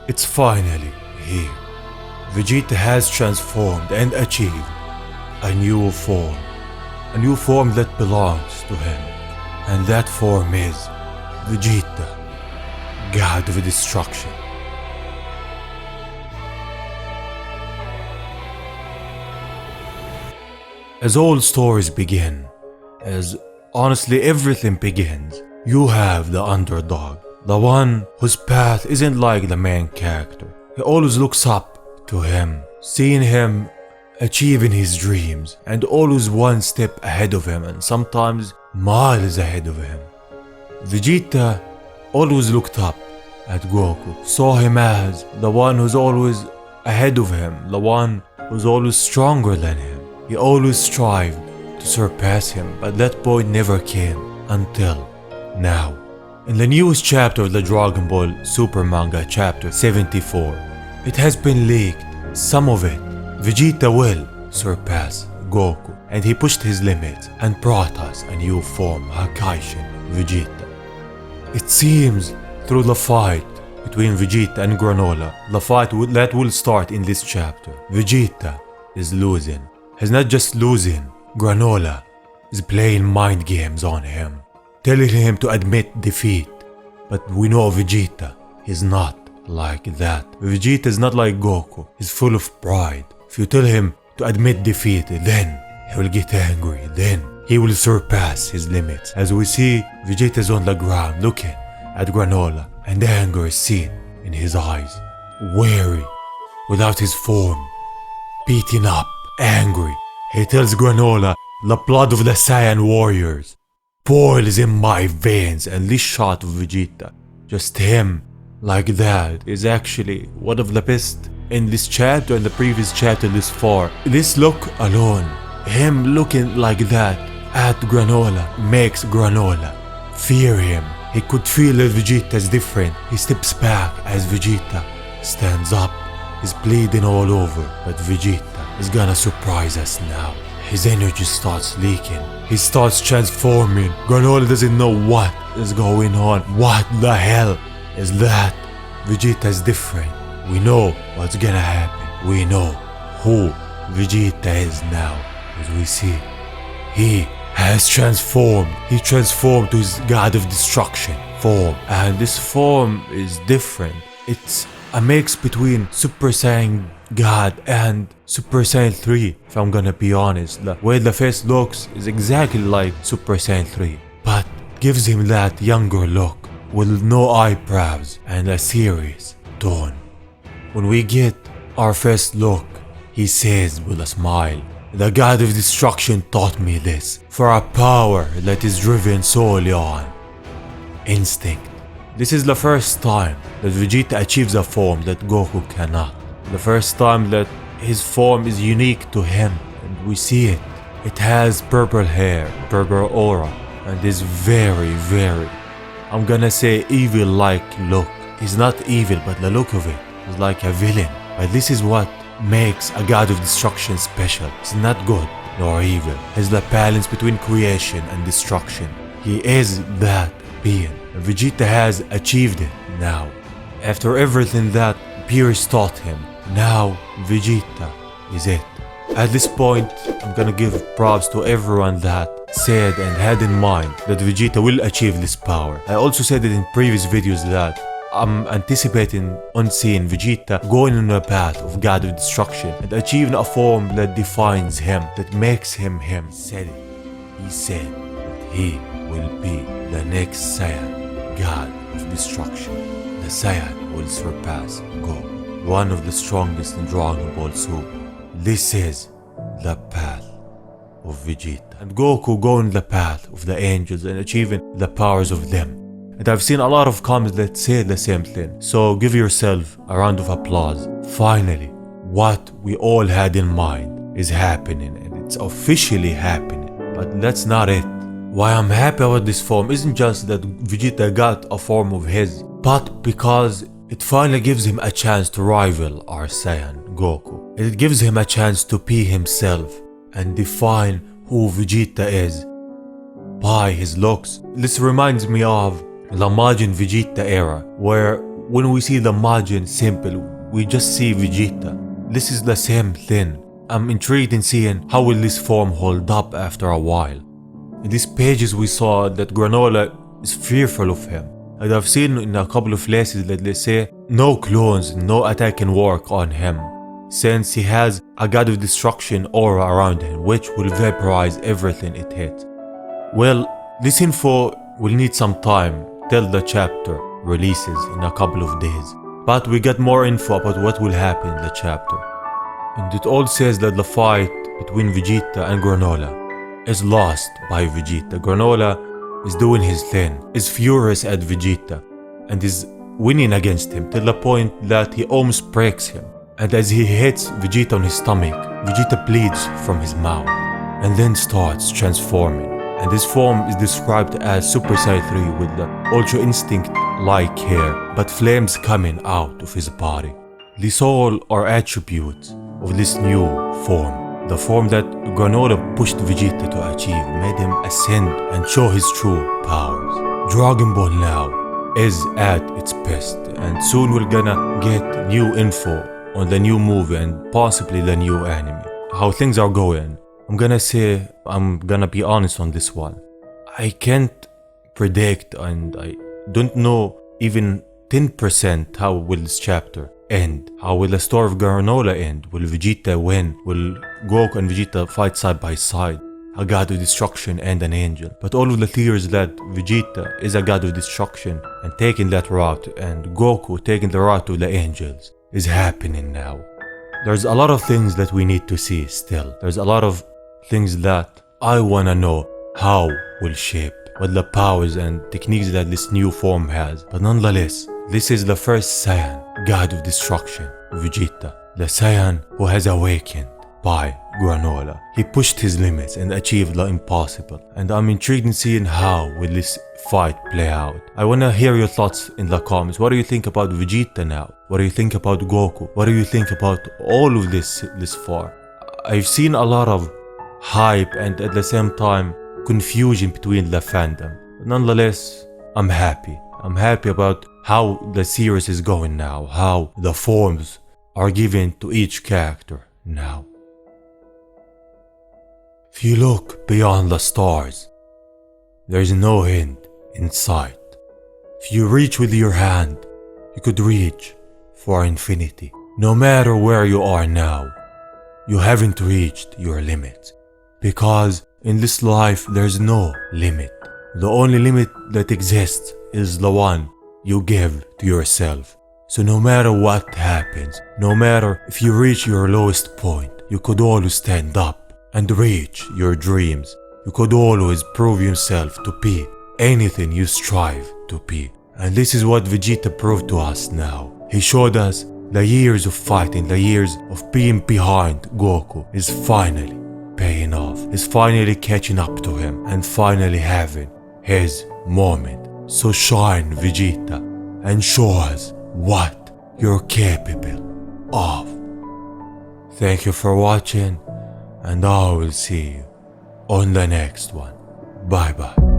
It's finally here. Vegeta has transformed and achieved a new form. A new form that belongs to him. And that form is Vegeta, God of Destruction. As all stories begin, as honestly everything begins, you have the underdog. The one whose path isn't like the main character. He always looks up to him, seeing him achieving his dreams, and always one step ahead of him, and sometimes miles ahead of him. Vegeta always looked up at Goku, saw him as the one who's always ahead of him, the one who's always stronger than him. He always strived to surpass him, but that point never came until now. In the newest chapter of the Dragon Ball Super manga, chapter 74, it has been leaked, some of it, Vegeta will surpass Goku, and he pushed his limits and brought us a new form, Hakaishin Vegeta. It seems through the fight between Vegeta and Granolah, the fight that will start in this chapter, Vegeta is losing. He's not just losing, Granolah is playing mind games on him, telling him to admit defeat. But we know Vegeta is not like that. Vegeta is not like Goku. He's full of pride. If you tell him to admit defeat, then he will get angry. Then he will surpass his limits. As we see, Vegeta is on the ground looking at Granolah, and anger is seen in his eyes. Weary, without his form, beaten up, angry. He tells Granolah, the blood of the Saiyan warriors boils in my veins, and this shot of Vegeta, just him like that, is actually one of the best in this chapter and the previous chapter this far. This look alone, him looking like that at Granolah, makes Granolah fear him. He could feel that Vegeta is different. He steps back as Vegeta stands up. He's bleeding all over, but Vegeta is gonna surprise us now. His energy starts leaking. He starts transforming. Granolah doesn't know what is going on. What the hell is that? Vegeta is different. We know what's gonna happen. We know who Vegeta is now. As we see, he has transformed. He transformed to his God of Destruction form. And this form is different. It's a mix between Super Saiyan God and Super Saiyan 3, if I'm gonna be honest. The way the face looks is exactly like Super Saiyan 3, but gives him that younger look with no eyebrows and a serious tone. When we get our first look, he says with a smile, "The God of Destruction taught me this, for a power that is driven solely on instinct." This is the first time that Vegeta achieves a form that Goku cannot. The first time that his form is unique to him, and we see it. It has purple hair, purple aura, and is very, I'm gonna say evil-like look. He's not evil, but the look of it is like a villain. But this is what makes a God of Destruction special. He's not good nor evil. He's the balance between creation and destruction. He is that being. And Vegeta has achieved it now. After everything that peers taught him, now Vegeta is it. At this point, I'm gonna give props to everyone that said and had in mind that Vegeta will achieve this power. I also said it in previous videos that I'm anticipating on seeing Vegeta going on a path of God of Destruction and achieving a form that defines him, that makes him him. He said it. He said that he will be the next Saiyan, God of Destruction. The Saiyan will surpass Goku, one of the strongest in Dragon Ball Super. This is the path of Vegeta. And Goku going the path of the angels and achieving the powers of them. And I've seen a lot of comments that say the same thing. So give yourself a round of applause. Finally, what we all had in mind is happening, and it's officially happening. But that's not it. Why I'm happy about this form isn't just that Vegeta got a form of his, but because it finally gives him a chance to rival our Saiyan, Goku. It gives him a chance to be himself and define who Vegeta is by his looks. This reminds me of the Majin Vegeta era, where when we see the Majin simple, we just see Vegeta. This is the same thing. I'm intrigued in seeing how will this form hold up after a while. In these pages we saw that Granolah is fearful of him. And I've seen in a couple of places that they say no clones, no attack can work on him, since he has a God of Destruction aura around him, which will vaporize everything it hits. Well, this info will need some time till the chapter releases in a couple of days. But we get more info about what will happen in the chapter. And it all says that the fight between Vegeta and Granolah is lost by Vegeta. Granolah is doing his thing, is furious at Vegeta, and is winning against him till the point that he almost breaks him. And as he hits Vegeta on his stomach, Vegeta bleeds from his mouth and then starts transforming. And this form is described as Super Saiyan 3 with the Ultra Instinct-like hair, but flames coming out of his body. These all are attributes of this new form. The form that Granolah pushed Vegeta to achieve, made him ascend and show his true powers. Dragon Ball now is at its best, and soon we're gonna get new info on the new movie and possibly the new anime. How things are going. I'm gonna be honest on this one. I can't predict, and I don't know even 10% how will this chapter end. How will the story of Granolah end? Will Vegeta win? Will Goku and Vegeta fight side by side? A god of destruction and an angel. But all of the theories that Vegeta is a god of destruction and taking that route, and Goku taking the route to the angels, is happening now. There's a lot of things that we need to see still. There's a lot of things that I wanna know how will shape, what the powers and techniques that this new form has. But nonetheless, this is the first Saiyan, God of Destruction, Vegeta. The Saiyan who has awakened by Granolah. He pushed his limits and achieved the impossible. And I'm intrigued in seeing how will this fight play out. I wanna hear your thoughts in the comments. What do you think about Vegeta now? What do you think about Goku? What do you think about all of this far? I've seen a lot of hype and at the same time confusion between the fandom. Nonetheless, I'm happy. I'm happy about how the series is going now, how the forms are given to each character now. If you look beyond the stars, there is no end in sight. If you reach with your hand, you could reach for infinity. No matter where you are now, you haven't reached your limits. Because in this life, there's no limit. The only limit that exists is the one you give to yourself. So no matter what happens, no matter if you reach your lowest point, you could always stand up and reach your dreams. You could always prove yourself to be anything you strive to be. And this is what Vegeta proved to us now. He showed us the years of fighting, the years of being behind Goku is finally paying off, is finally catching up to him and finally having his moment. So shine, Vegeta, and show us what you're capable of. Thank you for watching, and I will see you on the next one. Bye bye.